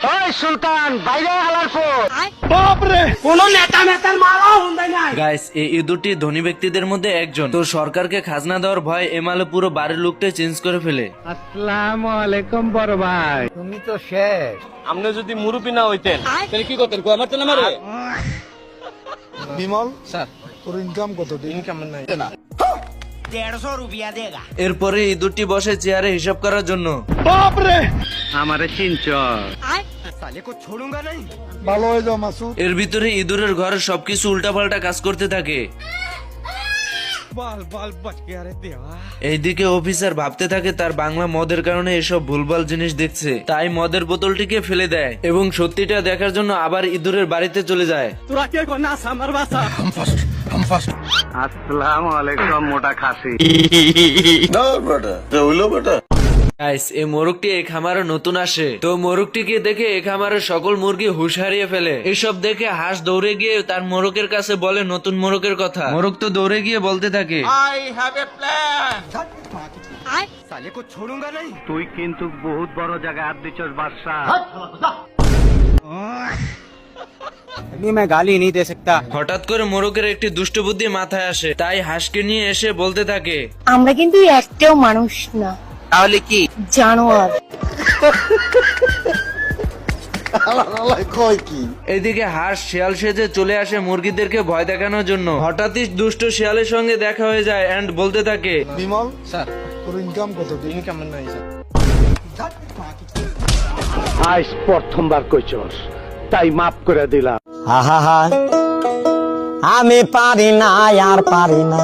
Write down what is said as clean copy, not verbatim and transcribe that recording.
ওই সুলতান বাইরে আলার পর বাপ রে কোন নেতা নেতার মারাও হুন্দাই নাই। গাইস এই ইঁদুরটি ধনী ব্যক্তিদের মধ্যে একজন। তো সরকারকে খাজনা দেওয়ার ভয় এমালে পুরো বাড়ির লুকটাই চেঞ্জ করে ফেলে। আসসালামু আলাইকুম বড় ভাই, তুমি তো শেষ। আপনি যদি মুরুবি না হইতেন তাহলে কি করতেন? আমার তো না মারে। বিমল স্যার, তোর ইনকাম কত? ইনকাম নাই। 150 রুপিয়া দেগা। এরপরে ইঁদুরটি বসে চেয়ারে হিসাব করার জন্য। বাপ রে আমারে চিনচ ভালো হয়ে যাও মাসুদ। এর ভিতরে ইঁদুরের ঘরে সবকিছু উল্টাপাল্টা কাজ করতে থাকে। এইদিকে অফিসার ভাবতে থাকে তার বাংলা মদের কারণে এসব ভুলভাল জিনিস দেখছে, তাই মদের বোতলটিকে ফেলে দেয় এবং সত্যিটা দেখার জন্য আবার ইঁদুরের বাড়িতে চলে যায়। তোরা কে কোনা আমার বাসা। আসসালামু আলাইকুম মোটা খাসি। গাইস এই মোরগটি এই খামারে নতুন আসে, তো মোরগটিকে দেখে এই খামারের সকল মুরগি হুঁশ হারিয়ে ফেলে। এসব দেখে হাঁস দৌড়ে গিয়ে তার মোরগের কাছে বলে নতুন মোরগের কথা। মোরগ তো দৌড়ে গিয়ে বলতে থাকে, তুই কিন্তু বহুত বড় জায়গায় হাত দিছস বাদশা। मैं गाली नहीं दे सकता। হঠাৎ করে মোরগের একটি দুষ্ট বুদ্ধি মাথায় আসে, তাই হাঁসকে নিয়ে এসে বলতে থাকে, আমরা কিন্তু একটাও মানুষ না, তাহলে কি? জানোয়ার। কয় কি? এদিকে হাঁস শিয়াল সেজে চলে আসে মুরগিদেরকে ভয় দেখানোর জন্য। হঠাৎই দুষ্ট শিয়ালের সঙ্গে দেখা হয়ে যায় এন্ড বলতে থাকে, বিমল স্যার, তোর ইনকাম কত? ইনকাম নাই স্যার। আজ প্রথমবার কইছস, তাই মাফ করে দিলাম। আমি পারি না আর পারি না।